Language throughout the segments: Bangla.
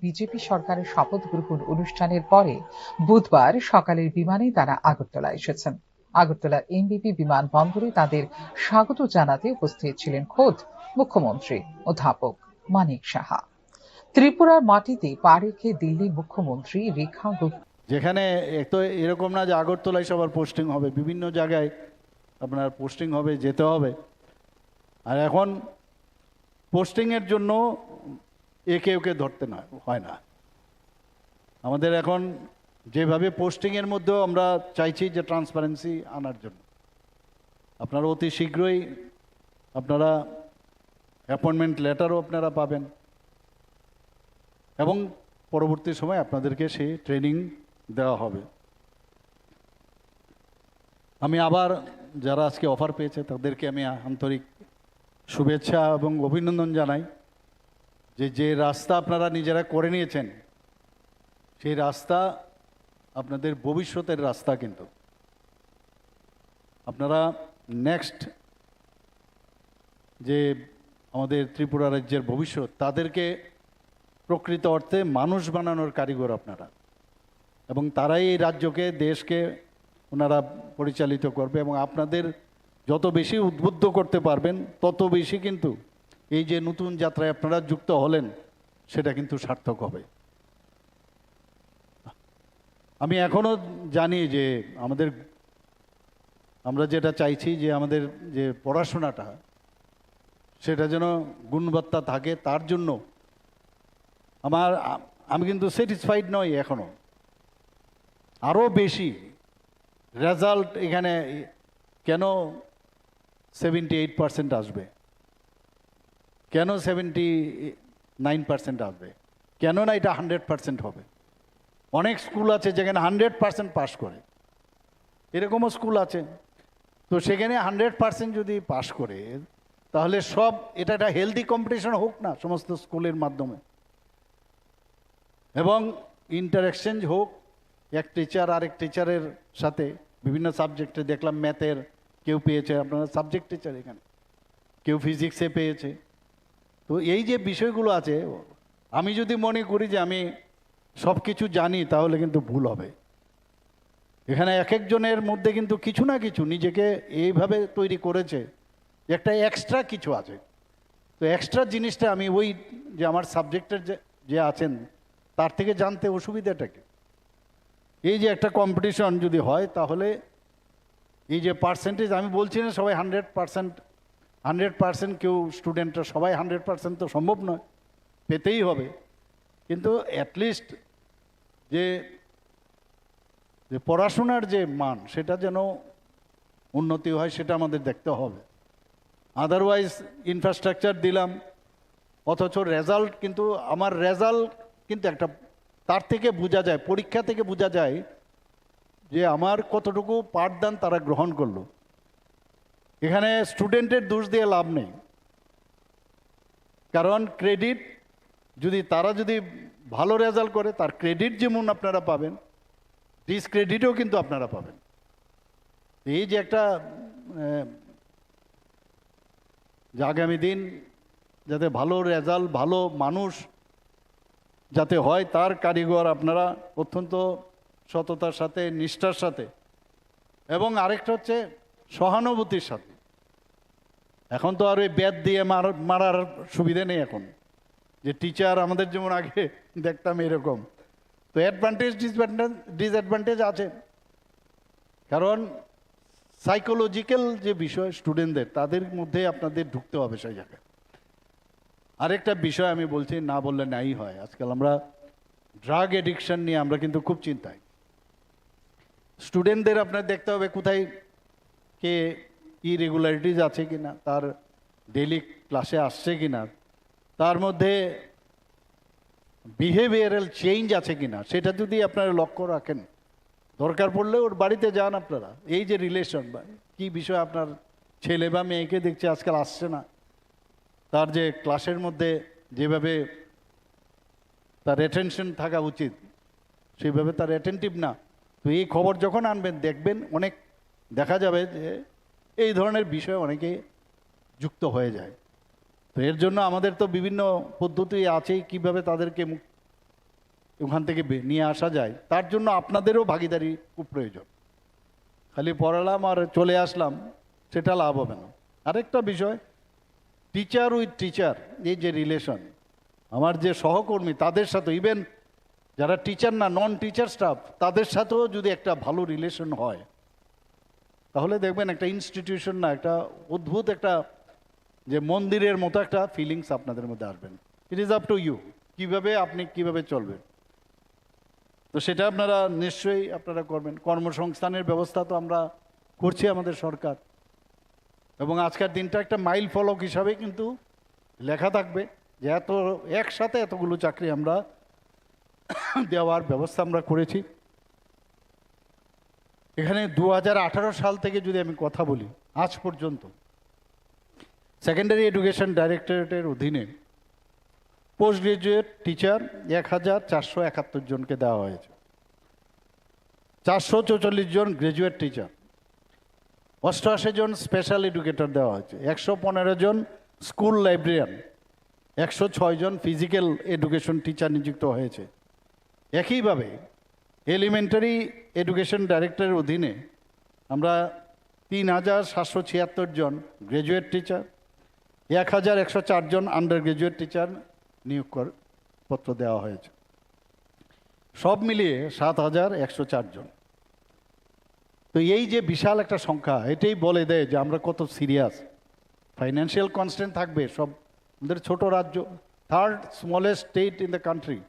বিজেপি সরকারের শপথ গ্রহণ অনুষ্ঠানের পরে বুধবার সকালের বিমানে তারা আগরতলা এসেছেন। আগরতলা এমবিপি বিমানবন্দরে তাদের স্বাগত জানাতে উপস্থিত ছিলেন খোদ মুখ্যমন্ত্রী অধ্যাপক মানিক সাহা। ত্রিপুরার মাটিতে পা রেখে দিল্লি মুখ্যমন্ত্রী রেখা গুপ্তা যেখানে তো এরকম না যে আগরতলায় সবার পোস্টিং হবে, বিভিন্ন জায়গায় আপনার পোস্টিং হবে, যেতে হবে। আর এখন পোস্টিংয়ের জন্য একে ওকে ধরতে না হয় না। আমাদের এখন যেভাবে পোস্টিংয়ের মধ্যেও আমরা চাইছি যে ট্রান্সপারেন্সি আনার জন্য আপনারা অতি শীঘ্রই আপনারা অ্যাপয়েন্টমেন্ট লেটারও আপনারা পাবেন এবং পরবর্তী সময় আপনাদেরকে সেই ট্রেনিং দেওয়া হবে। আমি আবার যারা আজকে অফার পেয়েছে তাদেরকে আমি আন্তরিক শুভেচ্ছা এবং অভিনন্দন জানাই যে রাস্তা আপনারা নিজেরা করে নিয়েছেন সেই রাস্তা আপনাদের ভবিষ্যতের রাস্তা। কিন্তু আপনারা নেক্সট যে আমাদের ত্রিপুরা রাজ্যের ভবিষ্যৎ, তাদেরকে প্রকৃত অর্থে মানুষ বানানোর কারিগর আপনারা, এবং তারাই এই রাজ্যকে, দেশকে ওনারা পরিচালিত করবে। এবং আপনাদের যত বেশি উদ্বুদ্ধ করতে পারবেন তত বেশি কিন্তু এই যে নতুন যাত্রায় আপনারা যুক্ত হলেন সেটা কিন্তু সার্থক হবে। আমি এখনও জানি যে আমরা যেটা চাইছি যে আমাদের যে পড়াশোনাটা সেটা যেন গুণবত্তা থাকে, তার জন্য আমি কিন্তু স্যাটিসফাইড নই এখনো। আরও বেশি রেজাল্ট এখানে কেন 78% আসবে, কেন 79% আসবে, কেন না এটা 100% হবে? অনেক স্কুল আছে যেখানে 100% পাস করে, এরকমও স্কুল আছে। তো সেখানে 100% যদি পাস করে, তাহলে এটা একটা হেলদি কম্পিটিশন হোক না সমস্ত স্কুলের মাধ্যমে, এবং ইন্টার এক্সচেঞ্জ হোক এক টিচার আরেক টিচারের সাথে। বিভিন্ন সাবজেক্টে দেখলাম ম্যাথের কেউ পেয়েছে, আপনারা সাবজেক্ট টিচার এখানে, কেউ ফিজিক্সে পেয়েছে। তো এই যে বিষয়গুলো আছে, আমি যদি মনে করি যে আমি সব কিছু জানি তাহলে কিন্তু ভুল হবে। এখানে এক একজনের মধ্যে কিন্তু কিছু না কিছু নিজেকে এইভাবে তৈরি করেছে, একটা এক্সট্রা কিছু আছে। তো এক্সট্রা জিনিসটা আমি ওই যে আমার সাবজেক্টের যে আছেন তার থেকে জানতে অসুবিধাটাকে। এই যে একটা কম্পিটিশন যদি হয়, তাহলে এই যে পার্সেন্টেজ, আমি বলছি না সবাই 100% কেউ স্টুডেন্টরা সবাই 100% তো সম্ভব নয়, পেতেই হবে। কিন্তু অ্যাটলিস্ট যে পড়াশোনার যে মান সেটা যেন উন্নতি হয়, সেটা আমাদের দেখতে হবে। আদারওয়াইজ ইনফ্রাস্ট্রাকচার দিলাম, অথচ রেজাল্ট কিন্তু আমার রেজাল্ট কিন্তু একটা, তার থেকে বোঝা যায়, পরীক্ষা থেকে বোঝা যায় যে আমার কতটুকু পাঠদান তারা গ্রহণ করলো। এখানে স্টুডেন্টের দোষ দিয়ে লাভ নেই, কারণ ক্রেডিট তারা যদি ভালো রেজাল্ট করে তার ক্রেডিট যেমন আপনারা পাবেন, ডিসক্রেডিটও কিন্তু আপনারা পাবেন। এই যে একটা যে আগামী দিন যাতে ভালো রেজাল্ট, ভালো মানুষ যাতে হয়, তার কারিগর আপনারা অত্যন্ত সততার সাথে, নিষ্ঠার সাথে, এবং আরেকটা হচ্ছে সহানুভূতির সাথে। এখন তো আর ওই ব্যাট দিয়ে মারার সুবিধা নেই এখন, যে টিচার আমাদের যেমন আগে দেখতাম এরকম। তো অ্যাডভান্টেজ ডিসঅ্যাডভান্টেজ আছে, কারণ সাইকোলজিক্যাল যে বিষয় স্টুডেন্টদের, তাদের মধ্যে আপনাদের ঢুকতে হবে সেই জায়গায়। আরেকটা বিষয় আমি বলছি, না বললে নাই হয়, আজকাল আমরা ড্রাগ এডিকশন নিয়ে আমরা কিন্তু খুব চিন্তায়। স্টুডেন্টদের আপনার দেখতে হবে কোথায় কে ইরেগুলারিটিজ আছে কিনা, তার ডেইলি ক্লাসে আসছে কিনা, তার মধ্যে বিহেভিয়ারাল চেঞ্জ আছে কিনা, সেটা যদি আপনারা লক্ষ্য রাখেন, দরকার পড়লে ওর বাড়িতে যান আপনারা। এই যে রিলেশন বা কী বিষয় আপনার ছেলে বা মেয়েকে দেখছে আজকাল আসছে না, তার যে ক্লাসের মধ্যে যেভাবে তার অ্যাটেনশন থাকা উচিত সেইভাবে তার অ্যাটেন্টিভ না। তো এই খবর যখন আনবেন, দেখবেন অনেক দেখা যাবে যে এই ধরনের বিষয় অনেকে যুক্ত হয়ে যায়। তো এর জন্য আমাদের তো বিভিন্ন পদ্ধতি আছেই, কিভাবে তাদেরকে ওখান থেকে নিয়ে আসা যায়, তার জন্য আপনাদেরও ভাগিদারি খুব প্রয়োজন। খালি পড়ালাম আর চলে আসলাম, সেটা লাভ হবে না। আরেকটা বিষয়, টিচার উইথ টিচার, এই যে রিলেশন, আমার যে সহকর্মী তাদের সাথে, ইভেন যারা টিচার না, নন টিচার স্টাফ, তাদের সাথেও যদি একটা ভালো রিলেশন হয়, তাহলে দেখবেন একটা ইনস্টিটিউশন না, একটা অদ্ভুত একটা যে মন্দিরের মতো একটা ফিলিংস আপনাদের মধ্যে আসবেন। It is up to you, আপনি কিভাবে চলবেন। তো সেটা আপনারা নিশ্চয়ই আপনারা করবেন। কর্মসংস্থানের ব্যবস্থা তো আমরা করছি আমাদের সরকার, এবং আজকের দিনটা একটা মাইল ফলক হিসাবে কিন্তু লেখা থাকবে যে এত একসাথে এতগুলো চাকরি আমরা দেওয়ার ব্যবস্থা আমরা করেছি। এখানে 2018 সাল থেকে যদি আমি কথা বলি, আজ পর্যন্ত সেকেন্ডারি এডুকেশন ডাইরেক্টরেটের অধীনে পোস্ট গ্রাজুয়েট টিচার 1471 জনকে দেওয়া হয়েছে, 444 জন গ্রাজুয়েট টিচার, 88 জন স্পেশাল এডুকেটর দেওয়া হয়েছে, 115 জন স্কুল লাইব্রেরিয়ান, 106 জন ফিজিক্যাল এডুকেশন টিচার নিযুক্ত হয়েছে। একইভাবে এলিমেন্টারি এডুকেশন ডাইরেক্টরের অধীনে আমরা 3776 জন গ্রাজুয়েট টিচার, 1104 জন আন্ডার গ্রাজুয়েট টিচার নিয়োগ পত্র দেওয়া হয়েছে। সব মিলিয়ে 7104 জন। তো এই যে বিশাল একটা সংখ্যা, এটাই বলে দেয় যে আমরা কত সিরিয়াস। ফাইন্যান্সিয়াল কনস্ট্রেন্ট থাকবে, সব আমাদের ছোট রাজ্য, third smallest state in the country,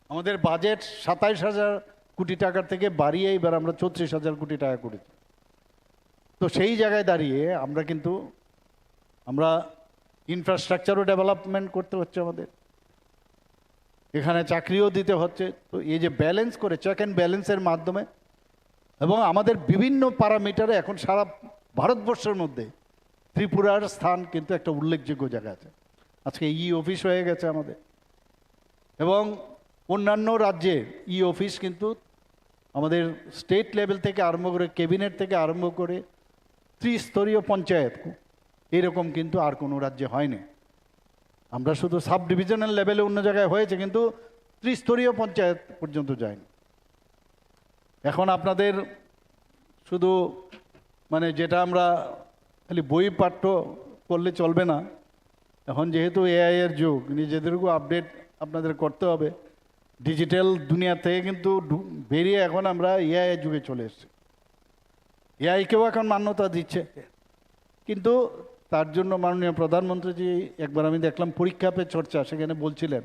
আমাদের বাজেট 27,000 কোটি টাকার থেকে বাড়িয়ে এবার আমরা 34,000 কোটি টাকা করেছি। তো সেই জায়গায় দাঁড়িয়ে আমরা ইনফ্রাস্ট্রাকচারও ডেভেলপমেন্ট করতে হচ্ছে, আমাদের এখানে চাকরিও দিতে হচ্ছে। তো এই যে ব্যালেন্স করে, চেক অ্যান্ড ব্যালেন্সের মাধ্যমে, এবং আমাদের বিভিন্ন প্যারামিটারে এখন সারা ভারতবর্ষের মধ্যে ত্রিপুরার স্থান কিন্তু একটা উল্লেখযোগ্য জায়গা আছে। আজকে ই অফিস হয়ে গেছে আমাদের, এবং অন্যান্য রাজ্যে ই অফিস কিন্তু আমাদের স্টেট লেভেল থেকে আরম্ভ করে, ক্যাবিনেট থেকে আরম্ভ করে ত্রিস্তরীয় পঞ্চায়েত, এরকম কিন্তু আর কোনো রাজ্যে হয়নি। আমরা শুধু সাব ডিভিশনাল লেভেলে অন্য জায়গায় হয়েছে, কিন্তু ত্রিস্তরীয় পঞ্চায়েত পর্যন্ত যায়নি। এখন আপনাদের শুধু যেটা আমরা খালি বই পাঠ্য করলে চলবে না, এখন যেহেতু এআই এর যুগ, নিজেদেরকেও আপডেট আপনাদের করতে হবে। ডিজিটাল দুনিয়া থেকে কিন্তু বেরিয়ে এখন আমরা এআই এর যুগে চলে এসেছি। এআইকেও এখন মান্যতা দিচ্ছে, কিন্তু তার জন্য মাননীয় প্রধানমন্ত্রীজি একবার আমি দেখলাম পরীক্ষা পে চর্চা, সেখানে বলছিলেন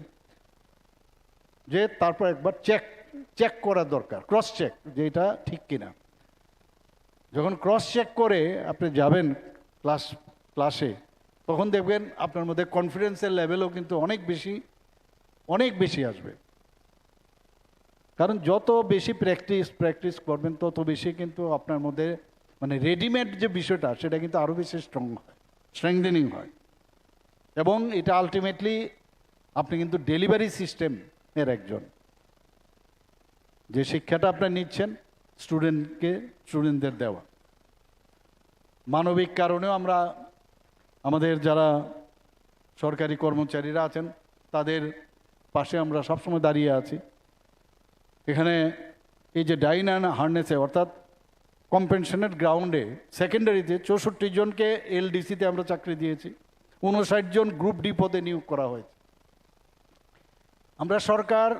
যে তারপর একবার চেক করা দরকার, ক্রস চেক, যে এটা ঠিক কিনা। যখন ক্রস চেক করে আপনি যাবেন ক্লাসে, তখন দেখবেন আপনার মধ্যে কনফিডেন্সের লেভেলও কিন্তু অনেক বেশি আসবে। কারণ যত বেশি প্র্যাকটিস করবেন, তত বেশি কিন্তু আপনার মধ্যে রেডিমেড যে বিষয়টা, সেটা কিন্তু আরও বেশি স্ট্রেংথেনিং হয়। এবং এটা আলটিমেটলি আপনি কিন্তু ডেলিভারি সিস্টেমের একজন, যে শিক্ষাটা আপনি নিচ্ছেন স্টুডেন্টদের দেওয়া। মানবিক কারণেও আমরা আমাদের যারা সরকারি কর্মচারীরা আছেন, তাদের পাশে আমরা সবসময় দাঁড়িয়ে আছি। এখানে এই যে ডাইন অ্যান্ড হার্নেসে, অর্থাৎ কম্পেনশনের গ্রাউন্ডে সেকেন্ডারিতে 64 জনকে এলডিসিতে আমরা চাকরি দিয়েছি, 59 জন গ্রুপ ডি পদে নিয়োগ করা হয়েছে। আমরা সরকার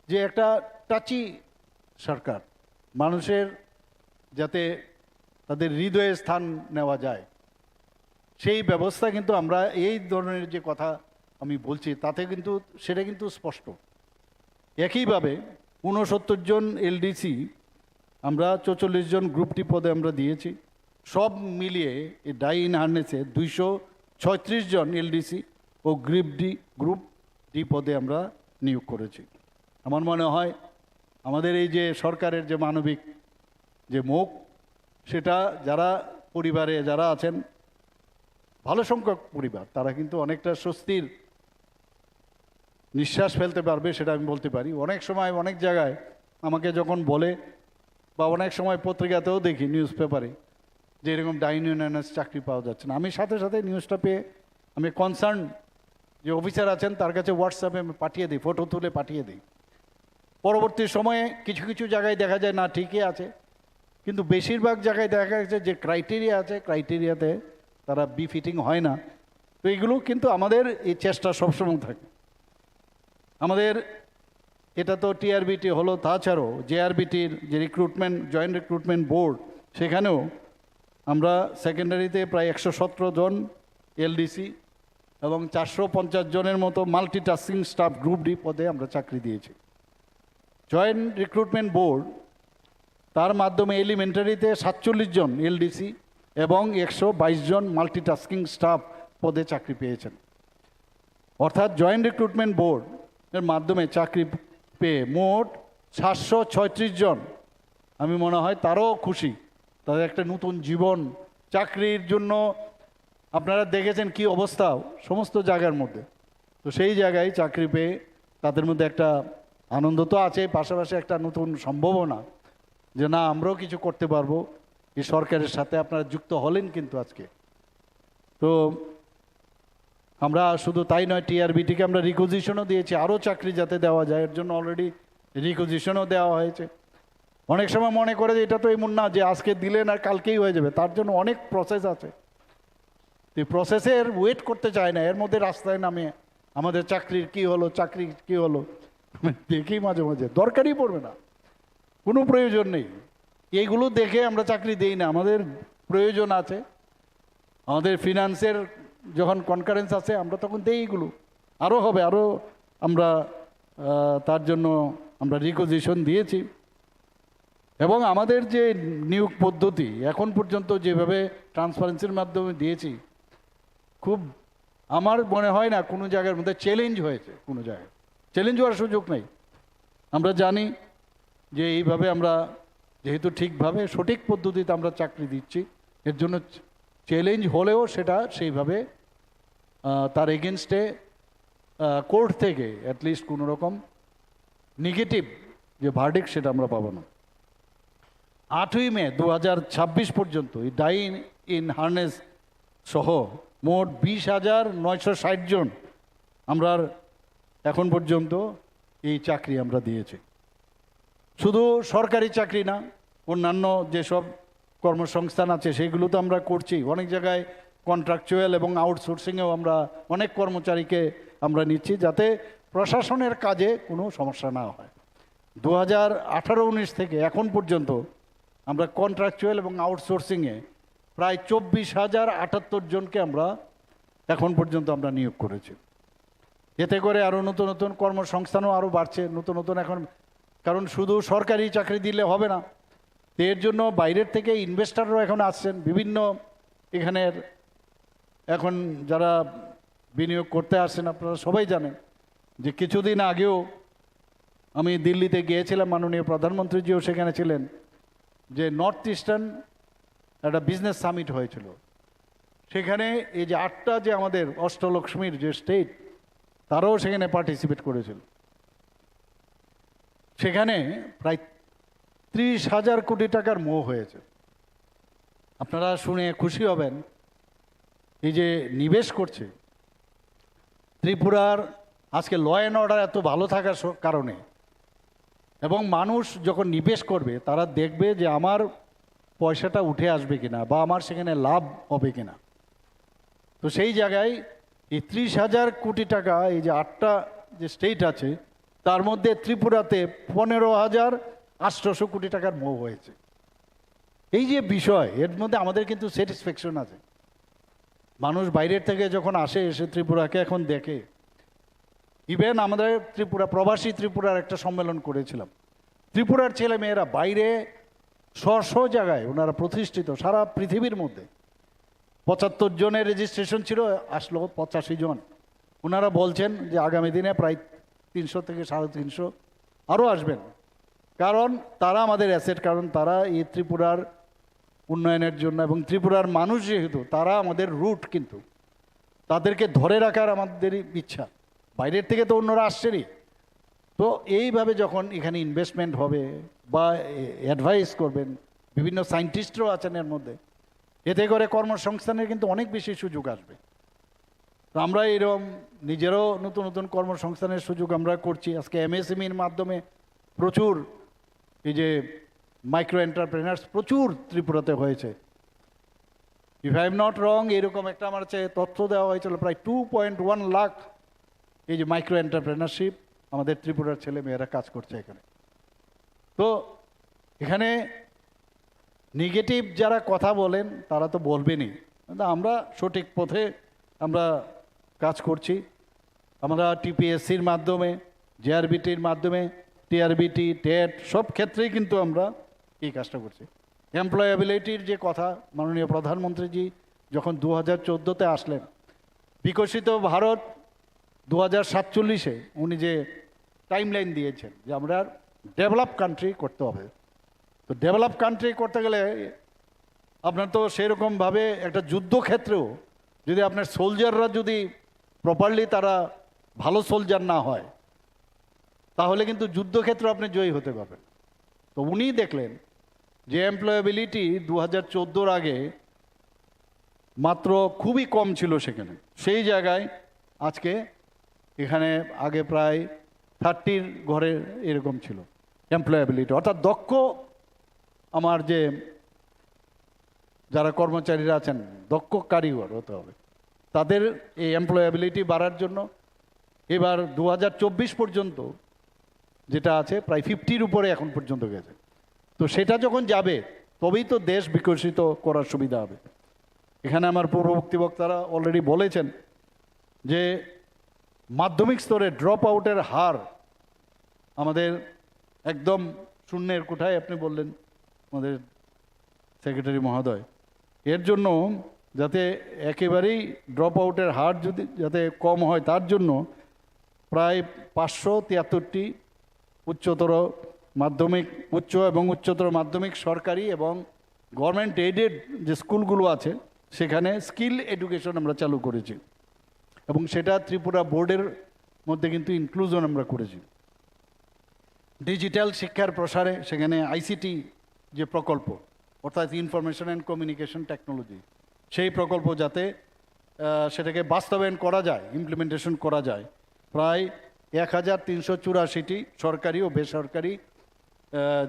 যে একটা টাচি সরকার, মানুষের যাতে তাদের হৃদয়ে স্থান নেওয়া যায়, সেই ব্যবস্থা কিন্তু আমরা এই ধরনের যে কথা আমি বলছি, তাতে কিন্তু সেটা কিন্তু স্পষ্ট। একইভাবে 69 জন এলডিসি, আমরা 44 জন গ্রুপ ডি পদে আমরা দিয়েছি। সব মিলিয়ে এই ডাইন হার্নেসে 236 জন এলডিসি ও গ্রুপ ডি পদে আমরা নিয়োগ করেছি। আমার মনে হয় আমাদের এই যে সরকারের যে মানবিক যে মুখ, সেটা যারা পরিবারে যারা আছেন, ভালো সংখ্যক পরিবার, তারা কিন্তু অনেকটা স্বস্তির নিঃশ্বাস ফেলতে পারবে, সেটা আমি বলতে পারি। অনেক সময় অনেক জায়গায় আমাকে যখন বলে, বা অনেক সময় পত্রিকাতেও দেখি, নিউজ পেপারে, যে এরকম ডাইন ইউনিয়নের চাকরি পাওয়া যাচ্ছে না, আমি সাথে সাথে নিউজটা পেয়ে আমি কনসার্ন যে অফিসার আছেন তার কাছে হোয়াটসঅ্যাপে আমি পাঠিয়ে দিই, ফটো তুলে পাঠিয়ে দিই। পরবর্তী সময়ে কিছু কিছু জায়গায় দেখা যায় না ঠিকই আছে, কিন্তু বেশিরভাগ জায়গায় দেখা গেছে যে ক্রাইটেরিয়া আছে, ক্রাইটেরিয়াতে তারা বিফিটিং হয় না। তো এগুলো কিন্তু আমাদের এই চেষ্টা সবসময় থাকে। আমাদের এটা তো টিআরবিটি হলো, তাছাড়াও জেআরবিটির যে রিক্রুটমেন্ট জয়েন্ট রিক্রুটমেন্ট বোর্ড, সেখানেও আমরা সেকেন্ডারিতে প্রায় 117 জন এলডিসি এবং 450 জনের মতো মাল্টিটাস্কিং স্টাফ গ্রুপ ডি পদে আমরা চাকরি দিয়েছি। জয়েন্ট রিক্রুটমেন্ট বোর্ড তার মাধ্যমে এলিমেন্টারিতে 47 জন এলডিসি এবং 122 জন মাল্টিটাস্কিং স্টাফ পদে চাকরি পেয়েছেন। অর্থাৎ জয়েন্ট রিক্রুটমেন্ট বোর্ড এর মাধ্যমে চাকরি পেয়ে মোট 736 জন, আমি মনে হয় তারও খুশি, তাদের একটা নতুন জীবন। চাকরির জন্য আপনারা দেখেছেন কি অবস্থা সমস্ত জায়গার মধ্যে, তো সেই জায়গায় চাকরি পেয়ে তাদের মধ্যে একটা আনন্দ তো আছে, পাশাপাশি একটা নতুন সম্ভাবনা যে না আমরাও কিছু করতে পারবো। এই সরকারের সাথে আপনারা যুক্ত হলেন কিন্তু আজকে। তো আমরা শুধু তাই নয়, টিআরবিটিকে আমরা রিকুইজিশনও দিয়েছি, আরও চাকরি যাতে দেওয়া যায়, এর জন্য অলরেডি রিকুইজিশনও দেওয়া হয়েছে। অনেক সময় মনে করে যে এটা তো এমন না যে আজকে দিলেন আর কালকেই হয়ে যাবে, তার জন্য অনেক প্রসেস আছে। এই প্রসেসের ওয়েট করতে চায় না, এর মধ্যে রাস্তায় নামে আমাদের চাকরির কি হলো, চাকরি কি হলো দেখি মাঝে মাঝে, দরকারই পড়বে না, কোনো প্রয়োজন নেই, এইগুলো দেখে আমরা চাকরি দিই না। আমাদের প্রয়োজন আছে, আমাদের ফিনান্সের যখন কনকারেন্স আছে আমরা তখন দেই, এইগুলো আরও হবে, আরও আমরা তার জন্য আমরা রিকুইজিশন দিয়েছি। এবং আমাদের যে নিয়োগ পদ্ধতি এখন পর্যন্ত যেভাবে ট্রান্সপারেন্সির মাধ্যমে দিয়েছি, খুব আমার মনে হয় না কোনো জায়গার মধ্যে চ্যালেঞ্জ হয়েছে, কোনো জায়গায় চ্যালেঞ্জ হওয়ার সুযোগ নেই। আমরা জানি যে এইভাবে আমরা যেহেতু ঠিকভাবে সঠিক পদ্ধতিতে আমরা চাকরি দিচ্ছি, এর জন্য চ্যালেঞ্জ হলেও সেটা সেইভাবে তার এগেনস্টে কোর্ট থেকে অ্যাটলিস্ট কোনো রকম নেগেটিভ যে ভার্ডিক্ট সেটা আমরা পাবো না। 8ই মে 2026 পর্যন্ত এই ডাই ইন হার্নেস সহ মোট 20,960 জন আমরা এখন পর্যন্ত এই চাকরি আমরা দিয়েছি। শুধু সরকারি চাকরি না, অন্যান্য যেসব কর্মসংস্থান আছে সেগুলো তো আমরা করছি। অনেক জায়গায় কন্ট্রাকচুয়াল এবং আউটসোর্সিংয়েও আমরা অনেক কর্মচারীকে আমরা নিচ্ছি, যাতে প্রশাসনের কাজে কোনো সমস্যা না হয়। 2018-19 থেকে এখন পর্যন্ত আমরা কন্ট্রাকচুয়াল এবং আউটসোর্সিংয়ে প্রায় 24,078 জনকে আমরা এখন পর্যন্ত আমরা নিয়োগ করেছি। এতে করে আরও নতুন নতুন কর্মসংস্থানও আরও বাড়ছে, নতুন নতুন এখন, কারণ শুধু সরকারি চাকরি দিলে হবে না, এর জন্য বাইরের থেকে ইনভেস্টাররাও এখন আসছেন বিভিন্ন এখানের। এখন যারা বিনিয়োগ করতে আসছেন আপনারা সবাই জানেন যে কিছুদিন আগেও আমি দিল্লিতে গিয়েছিলাম, মাননীয় প্রধানমন্ত্রীজিও সেখানে ছিলেন, যে নর্থ ইস্টার্ন একটা বিজনেস সামিট হয়েছিল। সেখানে এই যে 8টা যে আমাদের অষ্টলক্ষ্মীর যে স্টেট, তারাও সেখানে পার্টিসিপেট করেছিল। সেখানে প্রায় 30,000 কোটি টাকার মোহ হয়েছে। আপনারা শুনে খুশি হবেন, এই যে নিবেশ করছে ত্রিপুরার, আজকে ল অ্যান্ড অর্ডার এত ভালো থাকার কারণে, এবং মানুষ যখন নিবেশ করবে তারা দেখবে যে আমার পয়সাটা উঠে আসবে কিনা বা আমার সেখানে লাভ হবে কিনা। তো সেই জায়গায় এই 30,000 কোটি টাকা, এই যে 8টা যে স্টেট আছে তার মধ্যে ত্রিপুরাতে 15,800 কোটি টাকার মোহ হয়েছে। এই যে বিষয়, এর মধ্যে আমাদের কিন্তু স্যাটিসফ্যাকশন আছে। মানুষ বাইরের থেকে যখন আসে, এসে ত্রিপুরাকে এখন দেখে। ইভেন আমাদের ত্রিপুরা প্রবাসী ত্রিপুরার একটা সম্মেলন করেছিলাম, ত্রিপুরার ছেলে মেয়েরা বাইরে স্ব জায়গায় ওনারা প্রতিষ্ঠিত সারা পৃথিবীর মধ্যে। 75 জনের রেজিস্ট্রেশন ছিল, আসলো 85 জন। ওনারা বলছেন যে আগামী দিনে প্রায় 300 থেকে 350 আরও আসবেন, কারণ তারা আমাদের অ্যাসেট, কারণ তারা এই ত্রিপুরার উন্নয়নের জন্য, এবং ত্রিপুরার মানুষ যেহেতু তারা আমাদের রুট, কিন্তু তাদেরকে ধরে রাখার আমাদেরই ইচ্ছা। বাইরের থেকে তো অন্যরা আসছেনই। তো এইভাবে যখন এখানে ইনভেস্টমেন্ট হবে বা অ্যাডভাইস করবেন, বিভিন্ন সায়েন্টিস্টরাও আছেন এর মধ্যে, এতে করে কর্মসংস্থানের কিন্তু অনেক বেশি সুযোগ আসবে। তো আমরা এরকম নিজেরও নতুন নতুন কর্মসংস্থানের সুযোগ আমরা করছি। আজকে এমএসএমইর মাধ্যমে প্রচুর এই যে মাইক্রো এন্টারপ্রেনার্স প্রচুর ত্রিপুরাতে হয়েছে। If I am not wrong, এরকম একটা আমার কাছে তথ্য দেওয়া হয়েছিল, প্রায় 2.1 লাখ এই যে মাইক্রো এন্টারপ্রেনারশিপ আমাদের ত্রিপুরার ছেলে মেয়েরা কাজ করছে এখানে। তো এখানে নেগেটিভ যারা কথা বলেন তারা তো বলবেনই, কিন্তু আমরা সঠিক পথে আমরা কাজ করছি। আমরা টিপিএসসির মাধ্যমে, জেআরবিটির মাধ্যমে, টিআরবিটি, টেট সব ক্ষেত্রেই কিন্তু আমরা এই কাজটা করছি। এমপ্লয়াবিলিটির যে কথা মাননীয় প্রধানমন্ত্রীজি যখন 2014-তে আসলেন, বিকশিত ভারত 2047-এ উনি যে টাইমলাইন দিয়েছেন যে আমরা ডেভেলপ কান্ট্রি করতে হবে। তো ডেভেলপ কান্ট্রি করতে গেলে আপনার তো সেরকমভাবে একটা যুদ্ধক্ষেত্রেও যদি আপনার সোলজাররা যদি প্রপারলি তারা ভালো সোলজার না হয়, তাহলে কিন্তু যুদ্ধক্ষেত্রে আপনি জয়ী হতে পারবেন। তো উনি দেখলেন যে এমপ্লয়াবিলিটি 2014-র আগে মাত্র খুবই কম ছিল সেখানে, সেই জায়গায় আজকে এখানে আগে প্রায় 30-র ঘরে এরকম ছিল এমপ্লয়াবিলিটি, অর্থাৎ দক্ষ আমার যে যারা কর্মচারীরা আছেন দক্ষ কারিগর হতে হবে। তাদের এই এমপ্লয়াবিলিটি বাড়ার জন্য এবার 2024 পর্যন্ত যেটা আছে প্রায় 50-র উপরে এখন পর্যন্ত গেছে। তো সেটা যখন যাবে তবেই তো দেশ বিকশিত করার সুবিধা হবে। এখানে আমার পূর্ববর্তী বক্তারা অলরেডি বলেছেন যে মাধ্যমিক স্তরে ড্রপ আউটের হার আমাদের একদম শূন্যের কোঠায়, আপনি বললেন আমাদের সেক্রেটারি মহোদয়। এর জন্য যাতে একেবারেই ড্রপ আউটের হার যদি যাতে কম হয়, তার জন্য প্রায় 573টি উচ্চতর মাধ্যমিক, উচ্চ এবং উচ্চতর মাধ্যমিক সরকারি এবং গভর্নমেন্ট এইডেড যে স্কুলগুলো আছে সেখানে স্কিল এডুকেশন আমরা চালু করেছি, এবং সেটা ত্রিপুরা বোর্ডের মধ্যে কিন্তু ইনক্লুশন আমরা করেছি। ডিজিটাল শিক্ষার প্রসারে সেখানে আইসিটি যে প্রকল্প, অর্থাৎ ইনফরমেশন অ্যান্ড কমিউনিকেশন টেকনোলজি, সেই প্রকল্প যাতে সেটাকে বাস্তবায়ন করা যায়, ইমপ্লিমেন্টেশন করা যায়, প্রায় 1384টি সরকারি ও বেসরকারি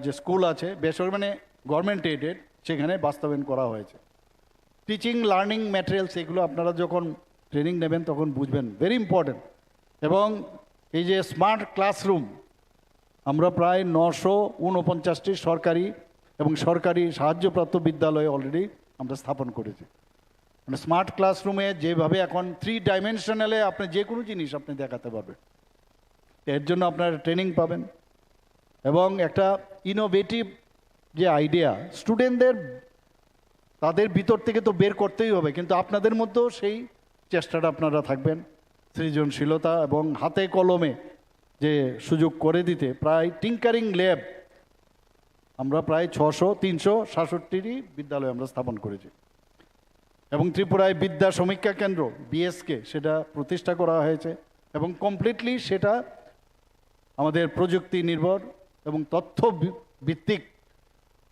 যে স্কুল আছে, বেসরকারি মানে গভর্নমেন্ট এইডেড, সেখানে বাস্তবায়ন করা হয়েছে। টিচিং লার্নিং ম্যাটেরিয়ালস, এগুলো আপনারা যখন ট্রেনিং নেবেন তখন বুঝবেন, ভেরি ইম্পর্টেন্ট। এবং এই যে স্মার্ট ক্লাসরুম, আমরা প্রায় 949টি সরকারি এবং সরকারি সাহায্যপ্রাপ্ত বিদ্যালয়ে অলরেডি আমরা স্থাপন করেছি। মানে স্মার্ট ক্লাসরুমে যেভাবে এখন 3 ডাইমেনশনালে আপনি যে কোনো জিনিস আপনি দেখাতে পারবেন, এর জন্য আপনারা ট্রেনিং পাবেন। এবং একটা ইনোভেটিভ যে আইডিয়া স্টুডেন্টদের তাদের ভিতর থেকে তো বের করতেই হবে, কিন্তু আপনাদের মধ্যেও সেই চেষ্টাটা আপনারা থাকবেন, সৃজনশীলতা এবং হাতে কলমে যে সুযোগ করে দিতে। প্রায় টিঙ্কারিং ল্যাব আমরা প্রায় 367টি বিদ্যালয় আমরা স্থাপন করেছি, এবং ত্রিপুরায় বিদ্যা সমীক্ষা কেন্দ্র বিএসকে সেটা প্রতিষ্ঠা করা হয়েছে, এবং কমপ্লিটলি সেটা আমাদের প্রযুক্তি নির্ভর এবং তথ্য ভিত্তিক,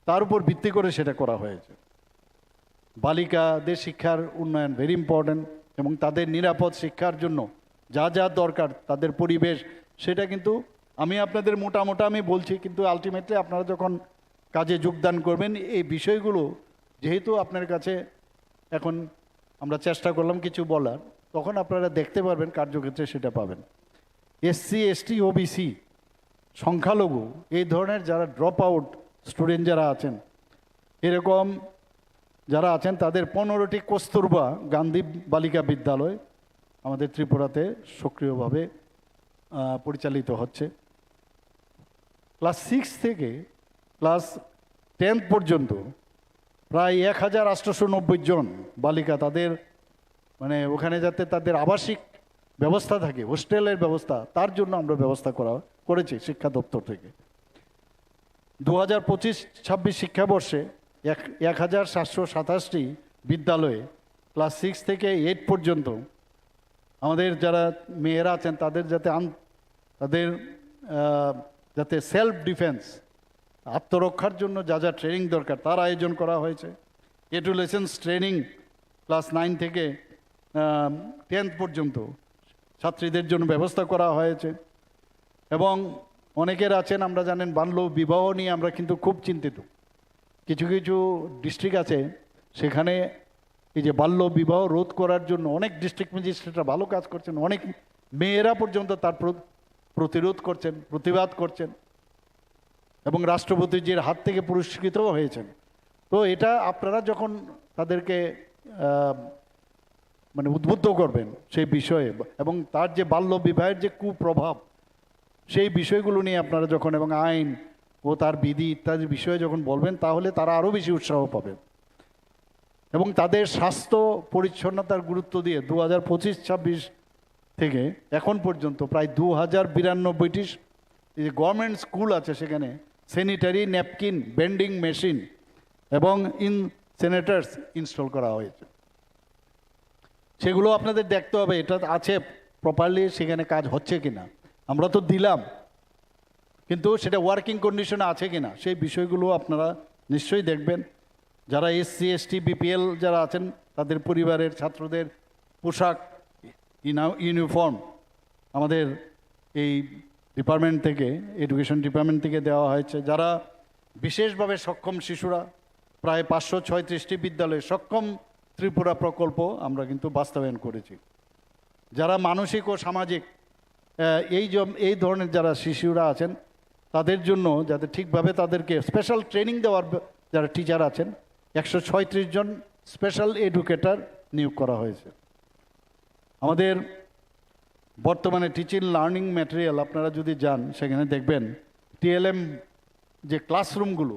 তার উপর ভিত্তি করে সেটা করা হয়েছে। বালিকাদের শিক্ষার উন্নয়ন ভেরি ইম্পর্ট্যান্ট, এবং তাদের নিরাপদ শিক্ষার জন্য যা যা দরকার তাদের পরিবেশ, সেটা কিন্তু আমি আপনাদের মোটামোটা আমি বলছি, কিন্তু আলটিমেটলি আপনারা যখন কাজে যোগদান করবেন এই বিষয়গুলো যেহেতু আপনার কাছে এখন আমরা চেষ্টা করলাম কিছু বলার, তখন আপনারা দেখতে পারবেন কার্যক্ষেত্রে সেটা পাবেন। এসসি এসটি ওবিসি সংখ্যালঘু এই ধরনের যারা ড্রপ আউট স্টুডেন্ট যারা আছেন, এরকম যারা আছেন তাদের 15টি কস্তুরবা গান্ধী বালিকা বিদ্যালয় আমাদের ত্রিপুরাতে সক্রিয়ভাবে পরিচালিত হচ্ছে। ক্লাস 6 থেকে ক্লাস 10 পর্যন্ত প্রায় 1890 জন বালিকা, তাদের মানে ওখানে যাতে তাদের আবাসিক ব্যবস্থা থাকে, হোস্টেলের ব্যবস্থা, তার জন্য আমরা ব্যবস্থা করেছি শিক্ষা দপ্তর থেকে। 2025-26 শিক্ষাবর্ষে 1727টি বিদ্যালয়ে ক্লাস 6 থেকে 8 পর্যন্ত আমাদের যারা মেয়েরা আছেন তাদের যাতে সেলফ ডিফেন্স, আত্মরক্ষার জন্য যা যা ট্রেনিং দরকার তার আয়োজন করা হয়েছে। এডুলেসেন্স ট্রেনিং ক্লাস 9 থেকে 10th পর্যন্ত ছাত্রীদের জন্য ব্যবস্থা করা হয়েছে। এবং অনেকের আছেন, আমরা জানেন বাল্য বিবাহ নিয়ে আমরা কিন্তু খুব চিন্তিত। কিছু কিছু ডিস্ট্রিক্ট আছে সেখানে এই যে বাল্য বিবাহ রোধ করার জন্য অনেক ডিস্ট্রিক্ট ম্যাজিস্ট্রেটরা ভালো কাজ করছেন, অনেক মেয়েরা পর্যন্ত তার প্রতিরোধ করছেন, প্রতিবাদ করছেন এবং রাষ্ট্রপতিজির হাত থেকে পুরস্কৃতও হয়েছেন। তো এটা আপনারা যখন তাদেরকে মানে উদ্বুদ্ধ করবেন সেই বিষয়ে, এবং তার যে বাল্য বিবাহের যে কুপ্রভাব সেই বিষয়গুলো নিয়ে আপনারা যখন, এবং আইন ও তার বিধি ইত্যাদি বিষয়ে যখন বলবেন, তাহলে তারা আরও বেশি উৎসাহ পাবে। এবং তাদের স্বাস্থ্য পরিচ্ছন্নতার গুরুত্ব দিয়ে 2025-26 থেকে এখন পর্যন্ত প্রায় 2092টি যে গভর্নমেন্ট স্কুল আছে সেখানে স্যানিটারি ন্যাপকিন বেন্ডিং মেশিন এবং ইনসিনারেটরস ইনস্টল করা হয়েছে। সেগুলো আপনাদের দেখতে হবে এটা আছে প্রপারলি, সেখানে কাজ হচ্ছে কিনা। আমরা তো দিলাম, কিন্তু সেটা ওয়ার্কিং কন্ডিশনে আছে কিনা সেই বিষয়গুলো আপনারা নিশ্চয়ই দেখবেন। যারা SC ST BPL যারা আছেন তাদের পরিবারের ছাত্রদের পোশাক ইউনিফর্ম আমাদের এই ডিপার্টমেন্ট থেকে, এডুকেশন ডিপার্টমেন্ট থেকে দেওয়া হয়েছে। যারা বিশেষভাবে সক্ষম শিশুরা, প্রায় 536টি বিদ্যালয়ে সক্ষম ত্রিপুরা প্রকল্প আমরা কিন্তু বাস্তবায়ন করেছি। যারা মানসিক ও সামাজিক এই ধরনের যারা শিশুরা আছেন তাদের জন্য যাতে ঠিকভাবে তাদেরকে স্পেশাল ট্রেনিং দেওয়ার যারা টিচার আছেন 136 জন স্পেশাল এডুকেটর নিয়োগ করা হয়েছে। আমাদের বর্তমানে টিচিং লার্নিং ম্যাটেরিয়াল আপনারা যদি যান সেখানে দেখবেন TLM যে ক্লাসরুমগুলো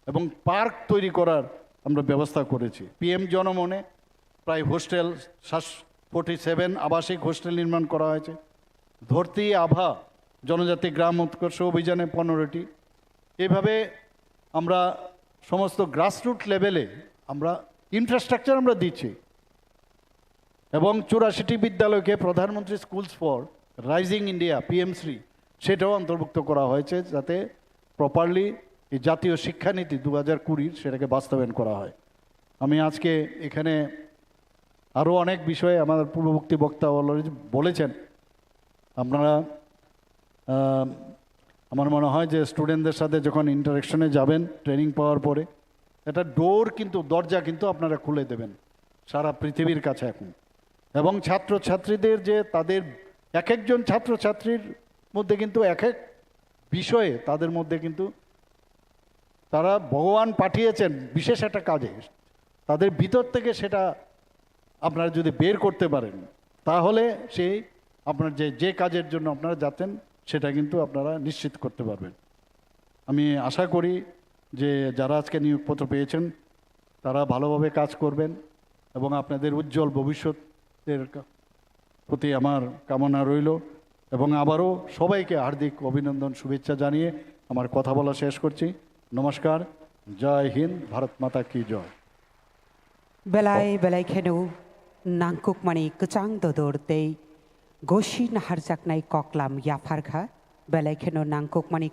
এবং পার্ক তৈরি করার আমরা ব্যবস্থা করেছি। PM জনমনে প্রায় হোস্টেল 47 আবাসিক হোস্টেল নির্মাণ করা হয়েছে। ধরতি আভা জনজাতি গ্রাম উৎকর্ষ অভিযানে 15টি। এভাবে আমরা সমস্ত গ্রাসরুট লেভেলে আমরা ইনফ্রাস্ট্রাকচার আমরা দিচ্ছি। এবং 84টি বিদ্যালয়কে প্রধানমন্ত্রী schools for rising India PM3 সেটাও অন্তর্ভুক্ত করা হয়েছে, যাতে প্রপারলি এই জাতীয় শিক্ষানীতি 2020 সেটাকে বাস্তবায়ন করা হয়। আমি আজকে এখানে আরও অনেক বিষয়ে আমাদের পূর্ববর্তী বক্তা বলেছেন। আপনারা আমার মনে হয় যে স্টুডেন্টদের সাথে যখন ইন্টারেকশনে যাবেন ট্রেনিং পাওয়ার পরে, এটা ডোর কিন্তু দরজা কিন্তু আপনারা খুলে দেবেন সারা পৃথিবীর কাছে এখন। এবং ছাত্রছাত্রীদের যে তাদের এক একজন ছাত্রছাত্রীর মধ্যে কিন্তু এক এক বিষয়ে তাদের মধ্যে কিন্তু তারা ভগবান পাঠিয়েছেন বিশেষ একটা কাজে, তাদের ভিতর থেকে সেটা আপনারা যদি বের করতে পারেন তাহলে সেই আপনার যে কাজের জন্য আপনারা যাচ্ছেন সেটা কিন্তু আপনারা নিশ্চিত করতে পারবেন। আমি আশা করি যে যারা আজকে নিয়োগপত্র পেয়েছেন তারা ভালোভাবে কাজ করবেন এবং আপনাদের উজ্জ্বল ভবিষ্যতের প্রতি আমার কামনা রইল। এবং আবারও সবাইকে হার্দিক অভিনন্দন শুভেচ্ছা জানিয়ে আমার কথা বলা শেষ করছি। নমস্কার, জয় হিন্দ, ভারত মাতা কি জয়। বেলায় বেলায় খেনু নাংকুক মানে কচাং দদরতেই গোসি নাহার চাকনাই ককলাম ইয়াফারঘা বেলায় খেনু নাংকুক মানে